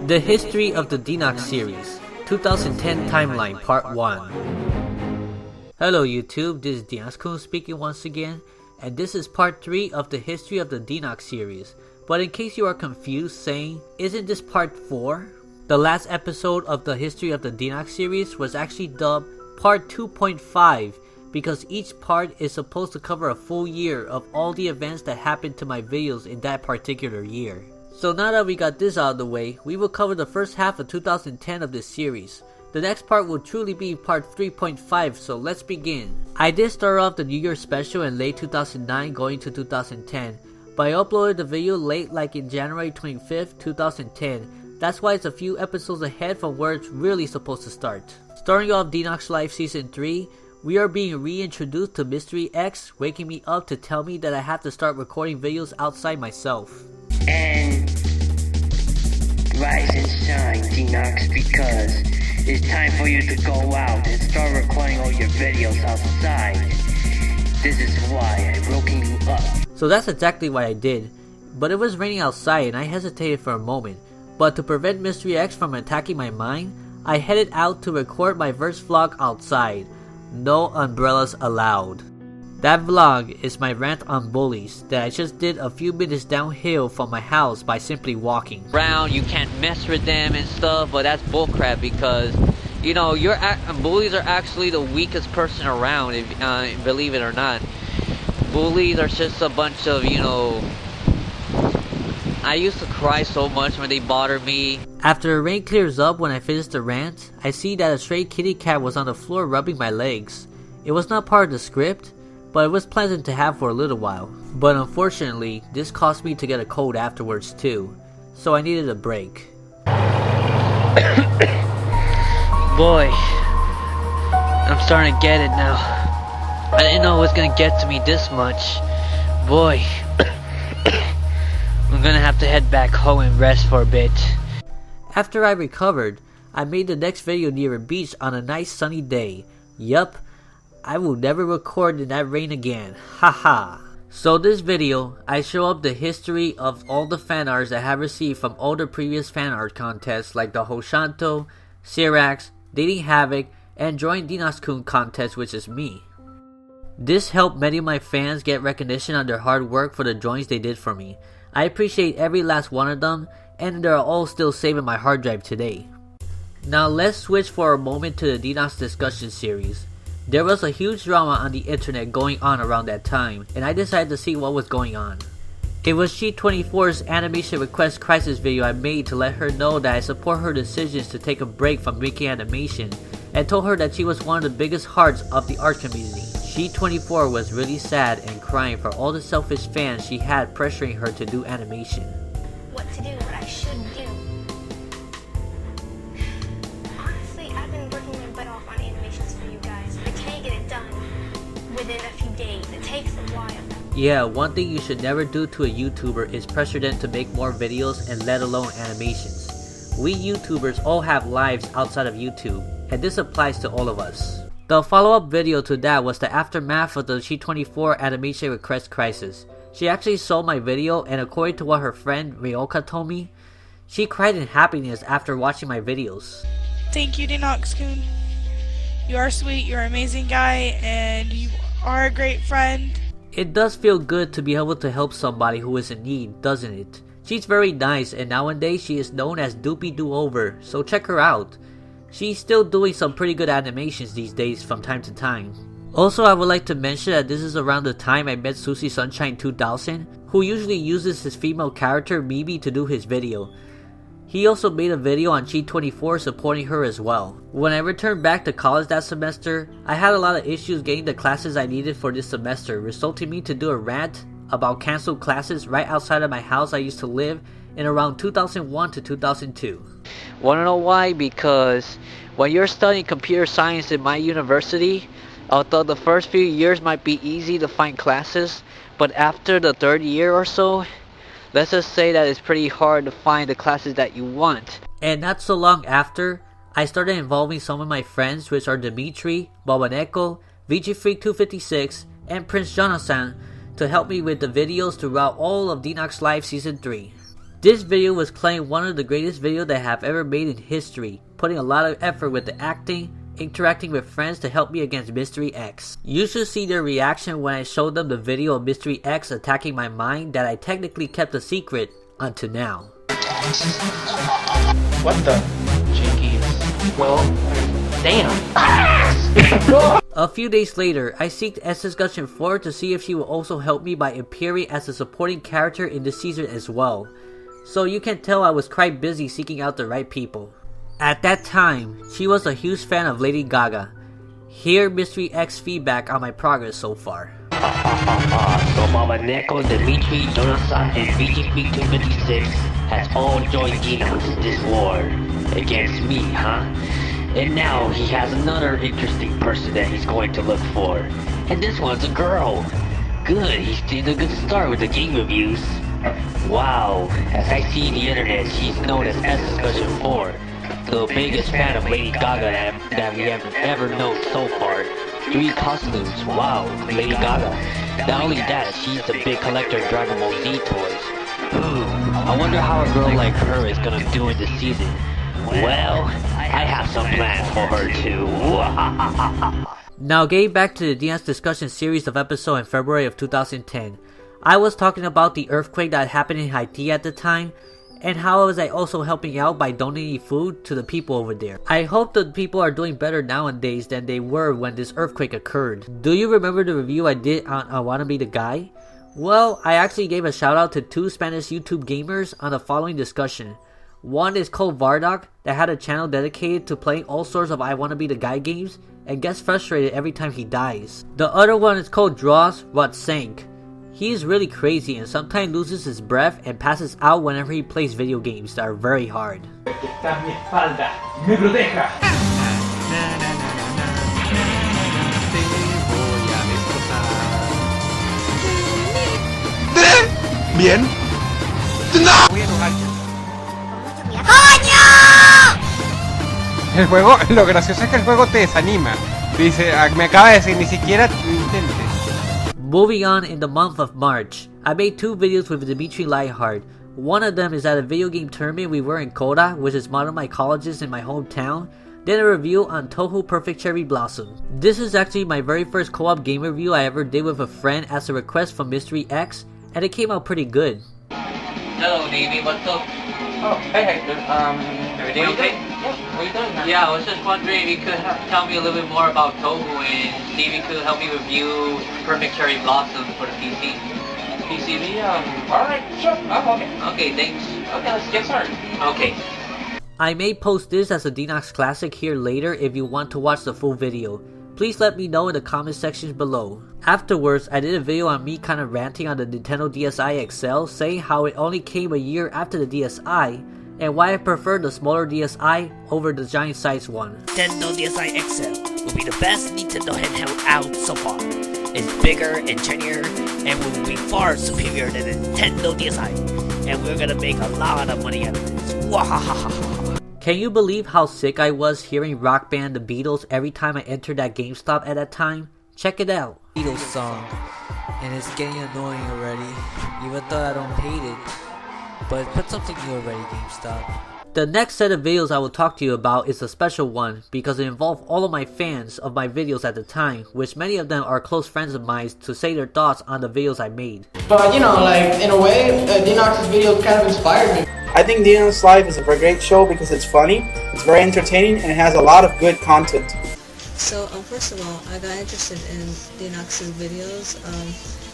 The History of the Denox Series, 2010 Timeline Part 1. Hello YouTube, this is Denox speaking once again, and this is Part 3 of the History of the Denox Series. But in case you are confused saying, isn't this Part 4? The last episode of the History of the Denox Series was actually dubbed Part 2.5 because each part is supposed to cover a full year of all the events that happened to my videos in that particular year. So now that we got this out of the way, we will cover the first half of 2010 of this series. The next part will truly be part 3.5, so let's begin. I did start off the New Year special in late 2009 going to 2010, but I uploaded the video late like in January 25th, 2010. That's why it's a few episodes ahead from where it's really supposed to start. Starting off Denox Live Season 3, we are being reintroduced to Mystery X, waking me up to tell me that I have to start recording videos outside myself. And rise and shine, Denox, because it's time for you to go out and start recording all your videos outside. This is why I'm woken you up. So that's exactly what I did. But it was raining outside and I hesitated for a moment. But to prevent Mystery X from attacking my mind, I headed out to record my first vlog outside. No umbrellas allowed. That vlog is my rant on bullies that I just did a few minutes downhill from my house by simply walking. Around, you can't mess with them and stuff, but that's bullcrap because, you know, bullies are actually the weakest person around, if believe it or not. Bullies are just a bunch of, you know, I used to cry so much when they bothered me. After the rain clears up when I finish the rant, I see that a stray kitty cat was on the floor rubbing my legs. It was not part of the script, but it was pleasant to have for a little while. But unfortunately, this caused me to get a cold afterwards too, so I needed a break. Boy, I'm starting to get it now. I didn't know it was gonna get to me this much. Boy, I'm gonna have to head back home and rest for a bit. After I recovered, I made the next video near a beach on a nice sunny day. Yup, I will never record in that rain again. Haha. So this video, I show up the history of all the fan arts I have received from all the previous fan art contests like the Hoshanto, Sirax, Dating Havoc, and Join Denox contest, which is me. This helped many of my fans get recognition on their hard work for the joins they did for me. I appreciate every last one of them, and they're all still saving my hard drive today. Now let's switch for a moment to the Denox discussion series. There was a huge drama on the internet going on around that time, and I decided to see what was going on. It was She24's animation request crisis video I made to let her know that I support her decisions to take a break from making animation, and told her that she was one of the biggest hearts of the art community. She24 was really sad and crying for all the selfish fans she had pressuring her to do animation. What to do, what I should do. Honestly, I've been working my butt off on animations for you guys. I can't get it done within a few days. It takes a while. Yeah, one thing you should never do to a YouTuber is pressure them to make more videos and let alone animations. We YouTubers all have lives outside of YouTube, and this applies to all of us. The follow-up video to that was the aftermath of the She24 animation request crisis. She actually saw my video, and according to what her friend Ryoka told me, she cried in happiness after watching my videos. Thank you, Denox-kun. You are sweet, you're an amazing guy, and you are a great friend. It does feel good to be able to help somebody who is in need, doesn't it? She's very nice, and nowadays she is known as Doopy Do-Over, so check her out. She's still doing some pretty good animations these days from time to time. Also, I would like to mention that this is around the time I met Susie Sunshine 2000, who usually uses his female character Mimi to do his video. He also made a video on She24 supporting her as well. When I returned back to college that semester, I had a lot of issues getting the classes I needed for this semester, resulting me to do a rant about canceled classes right outside of my house I used to live in around 2001 to 2002. Wanna know why? Because when you're studying computer science in my university, although the first few years might be easy to find classes, but after the third year or so, let's just say that it's pretty hard to find the classes that you want. And not so long after, I started involving some of my friends, which are Dimitri, Bobaneko, VGFreak256, and Prince Jonathan, to help me with the videos throughout all of Denox Live Season 3. This video was claimed one of the greatest videos that I have ever made in history, putting a lot of effort with the acting, interacting with friends to help me against Mystery X. You should see their reaction when I showed them the video of Mystery X attacking my mind that I technically kept a secret until now. What the? Jinkies. Well, damn. A few days later, I seeked S Discussion 4 to see if she will also help me by appearing as a supporting character in this season as well. So you can tell I was quite busy seeking out the right people. At that time, she was a huge fan of Lady Gaga. Hear Mystery X feedback on my progress so far. So Mama Neko, Dimitri, Donosan, and VGP256 has all joined Denox this war against me, huh? And now he has another interesting person that he's going to look for. And this one's a girl. Good, he's doing a good start with the game reviews. Wow, as I see the internet, she's known as S Discussion 4. The biggest fan of Lady Gaga that we have ever known so far. 3 costumes, wow, Lady Gaga. Not only that, she's a big collector of Dragon Ball Z toys. I wonder how a girl like her is gonna do in this season. Well, I have some plans for her too. Now getting back to the Denox Discussion series of episode in February of 2010. I was talking about the earthquake that happened in Haiti at the time, and how was I also helping out by donating food to the people over there. I hope the people are doing better nowadays than they were when this earthquake occurred. Do you remember the review I did on I Wanna Be the Guy? Well, I actually gave a shout out to 2 Spanish YouTube gamers on the following discussion. One is called Vardoc, that had a channel dedicated to playing all sorts of I Wanna Be the Guy games and gets frustrated every time he dies. The other one is called Draws What Sank. He is really crazy and sometimes loses his breath and passes out whenever he plays video games that are very hard. Bien. El juego, lo gracioso es que el juego te desanima. Dice, me acaba de decir, ni siquiera lo intentes. Moving on, in the month of March, I made 2 videos with Dimitri Lightheart. One of them is at a video game tournament we were in Koda, which is one of my colleges in my hometown. Then a review on Touhou Perfect Cherry Blossom. This is actually my very first co-op game review I ever did with a friend as a request from Mystery X, and it came out pretty good. Hello, Davey. What's up? Oh, hey Hector. Everything okay? Yeah, what are you doing now? Yeah, I was just wondering if you could tell me a little bit more about Touhou and see if you could help me review Perfect Cherry Blossom for the PC. PCB, alright, sure, okay. Okay, thanks. Okay, let's get started. Okay. I may post this as a Denox Classic here later if you want to watch the full video. Please let me know in the comment sections below. Afterwards, I did a video on me kind of ranting on the Nintendo DSi XL, saying how it only came a year after the DSi, and why I prefer the smaller DSi over the giant size one. Nintendo DSi XL will be the best Nintendo handheld out so far. It's bigger and chunkier and will be far superior than the Nintendo DSi. And we're gonna make a lot of money out of this. Wahahaha. Can you believe how sick I was hearing rock band The Beatles every time I entered that GameStop at that time? Check it out. Beatles song, and it's getting annoying already, even though I don't hate it. But put something new already, GameStop. The next set of videos I will talk to you about is a special one because it involved all of my fans of my videos at the time, which many of them are close friends of mine, to say their thoughts on the videos I made. But you know, like in a way, Denox's videos kind of inspired me. I think Denox Live is a very great show because it's funny, it's very entertaining, and it has a lot of good content. So first of all, I got interested in Denox's videos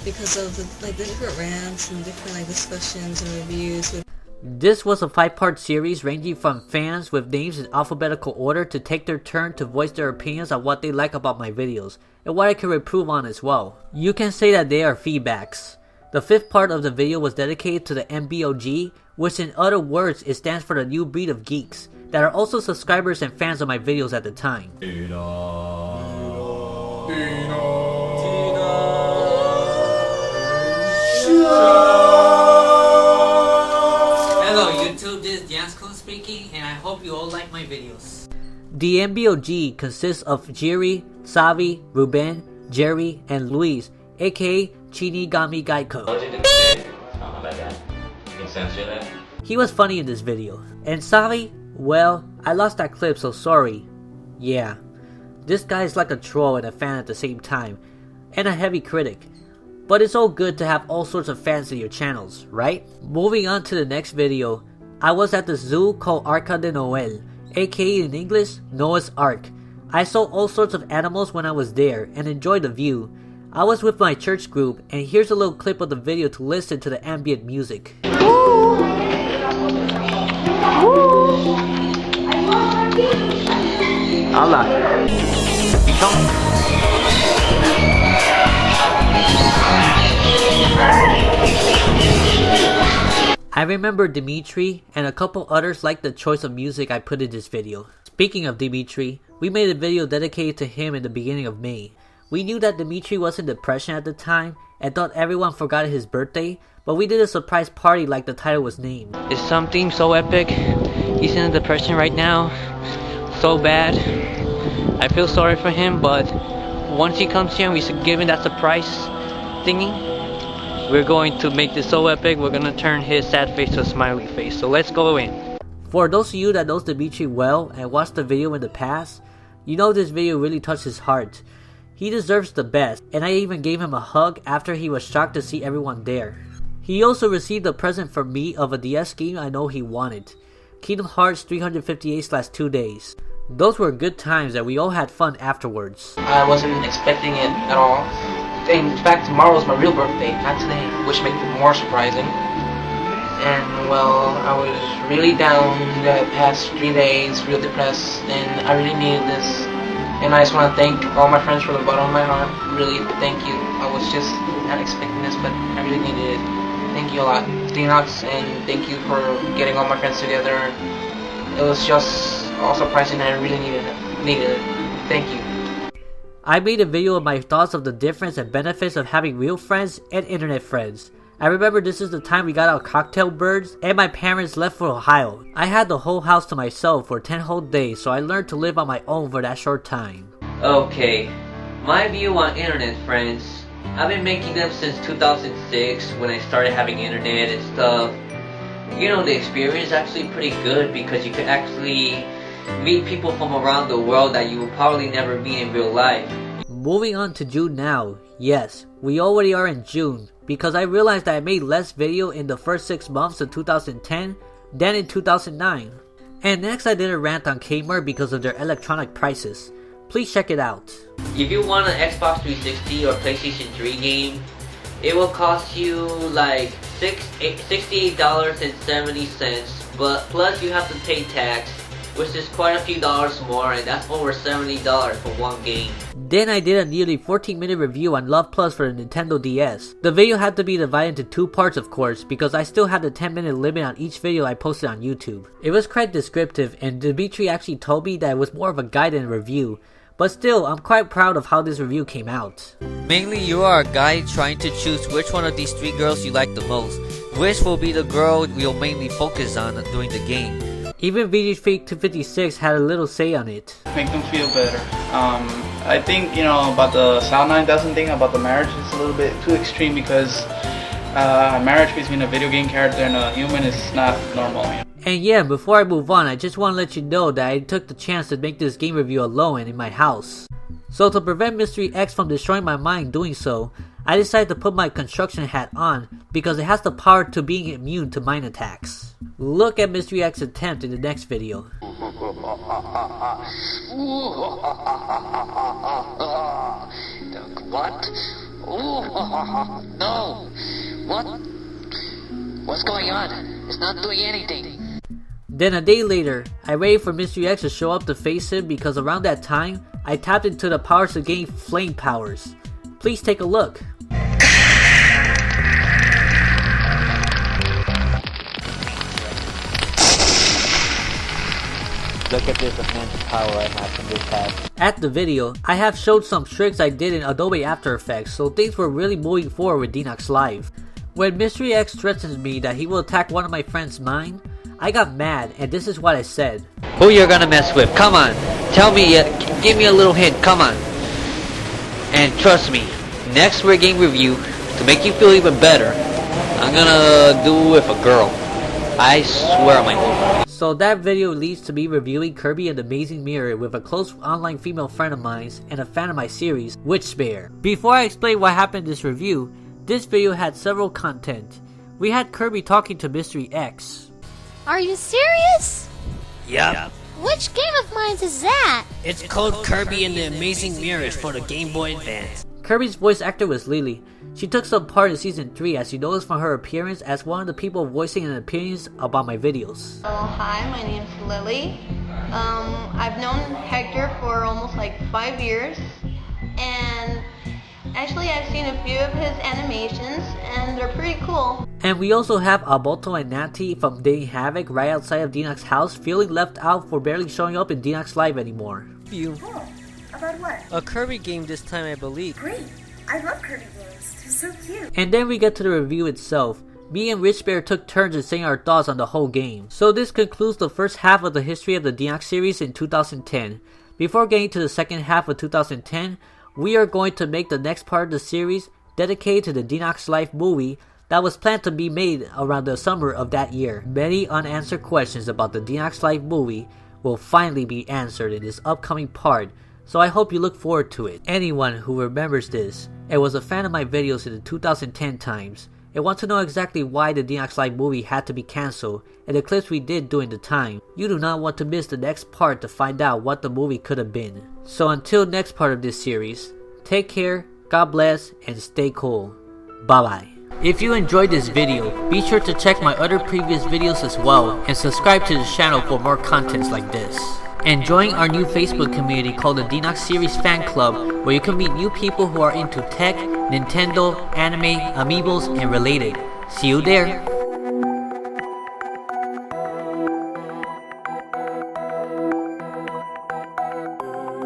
because of the different rants and different discussions and reviews. This was a 5-part series ranging from fans with names in alphabetical order to take their turn to voice their opinions on what they like about my videos and what I could improve on as well. You can say that they are feedbacks. The 5th part of the video was dedicated to the MBOG, which in other words it stands for the new breed of geeks that are also subscribers and fans of my videos at the time. Hello YouTube, this is Jansko speaking, and I hope you all like my videos. The MBOG consists of Jiri, Savi, Ruben, Jerry, and Luis, aka Shinigami Gaiko. He was funny in this video. And sorry, well, I lost that clip, so sorry. Yeah, this guy is like a troll and a fan at the same time, and a heavy critic. But it's all good to have all sorts of fans in your channels, right? Moving on to the next video, I was at the zoo called Arca de Noel, aka in English, Noah's Ark. I saw all sorts of animals when I was there and enjoyed the view. I was with my church group, and here's a little clip of the video to listen to the ambient music. Allah. I remember Dimitri and a couple others liked the choice of music I put in this video. Speaking of Dimitri, we made a video dedicated to him in the beginning of May. We knew that Dimitri was in depression at the time and thought everyone forgot his birthday, but we did a surprise party like the title was named. It's something so epic. He's in a depression right now. So bad. I feel sorry for him, but once he comes here and we give him that surprise thingy, we're going to make this so epic, we're going to turn his sad face to a smiley face. So let's go in. For those of you that knows Dimitri well and watched the video in the past, you know this video really touched his heart. He deserves the best, and I even gave him a hug after he was shocked to see everyone there. He also received a present from me of a DS game I know he wanted. Kingdom Hearts 358/2 days. Those were good times and we all had fun afterwards. I wasn't expecting it at all. In fact, tomorrow is my real birthday, not today, which makes it more surprising. And well, I was really down the past 3 days, real depressed, and I really needed this. And I just want to thank all my friends from the bottom of my heart. Really, thank you. I was just not expecting this, but I really needed it. Thank you a lot, Denox, and thank you for getting all my friends together. It was just all surprising and I really needed it. Thank you. I made a video of my thoughts of the difference and benefits of having real friends and internet friends. I remember this is the time we got our cocktail birds and my parents left for Ohio. I had the whole house to myself for 10 whole days, so I learned to live on my own for that short time. Okay, my view on internet friends. I've been making them since 2006 when I started having internet and stuff. You know, the experience is actually pretty good because you can actually meet people from around the world that you will probably never meet in real life. Moving on to June now. Yes, we already are in June because I realized that I made less video in the first 6 months of 2010 than in 2009. And next I did a rant on Kmart because of their electronic prices. Please check it out. If you want an Xbox 360 or PlayStation 3 game, it will cost you like $68.70, but plus you have to pay tax, which is quite a few dollars more, and that's over $70 for one game. Then I did a nearly 14-minute review on Love Plus for the Nintendo DS. The video had to be divided into 2 parts of course, because I still had the 10-minute limit on each video I posted on YouTube. It was quite descriptive, and Dimitri actually told me that it was more of a guide than a review. But still, I'm quite proud of how this review came out. Mainly, you are a guy trying to choose which one of these 3 girls you like the most. Which will be the girl you'll mainly focus on during the game. Even VG256 had a little say on it. Make them feel better. I think, you know, about the Sound 9000 thing, about the marriage, is a little bit too extreme because marriage between a video game character and a human is not normal. You know? And yeah, before I move on, I just want to let you know that I took the chance to make this game review alone and in my house. So to prevent Mystery X from destroying my mind doing so, I decided to put my construction hat on because it has the power to being immune to mind attacks. Look at Mystery X's attempt in the next video. What? No! What? What's going on? It's not doing anything. Then a day later, I waited for Mystery X to show up to face him because around that time, I tapped into the powers to gain flame powers. Please take a look. Look at this immense power I have from this hat. At the video, I have showed some tricks I did in Adobe After Effects, so things were really moving forward with Denox Live. When Mystery X threatens me that he will attack one of my friends' mine, I got mad and this is what I said. Who you're gonna mess with? Come on. Tell me, give me a little hint, come on. And trust me, next Weird Game review, to make you feel even better, I'm gonna do it with a girl. I swear on my whole body. So that video leads to me reviewing Kirby and the Amazing Mirror with a close online female friend of mine and a fan of my series, Witch Bear. Before I explain what happened in this review, this video had several content. We had Kirby talking to Mystery X. Are you serious? Yup. Which game of mine is that? It's called Kirby and the Amazing Mirrors for the Game Boy Advance. Kirby's voice actor was Lily. She took some part in Season 3 as you noticed from her appearance as one of the people voicing an opinions about my videos. Hi, my name's Lily. I've known Hector for almost like 5 years, and actually I've seen a few of his animations and they're pretty cool. And we also have Alboto and Natty from Dating Havoc right outside of Denox's house feeling left out for barely showing up in Denox Live anymore. Cool. About what? A Kirby game this time, I believe. Great. I love Kirby games. They're so cute. And then we get to the review itself. Me and Rich Bear took turns in saying our thoughts on the whole game. So this concludes the first half of the history of the Denox series in 2010. Before getting to the second half of 2010, we are going to make the next part of the series dedicated to the Denox Life movie that was planned to be made around the summer of that year. Many unanswered questions about the Denox Life movie will finally be answered in this upcoming part, so I hope you look forward to it. Anyone who remembers this and was a fan of my videos in the 2010 times and wants to know exactly why the Denox Life movie had to be cancelled and the clips we did during the time, you do not want to miss the next part to find out what the movie could have been. So until next part of this series, take care, God bless, and stay cool. Bye bye. If you enjoyed this video, be sure to check my other previous videos as well and subscribe to the channel for more contents like this. And join our new Facebook community called the DenoxSeries Fan Club, where you can meet new people who are into tech, Nintendo, anime, amiibos, and related. See you there!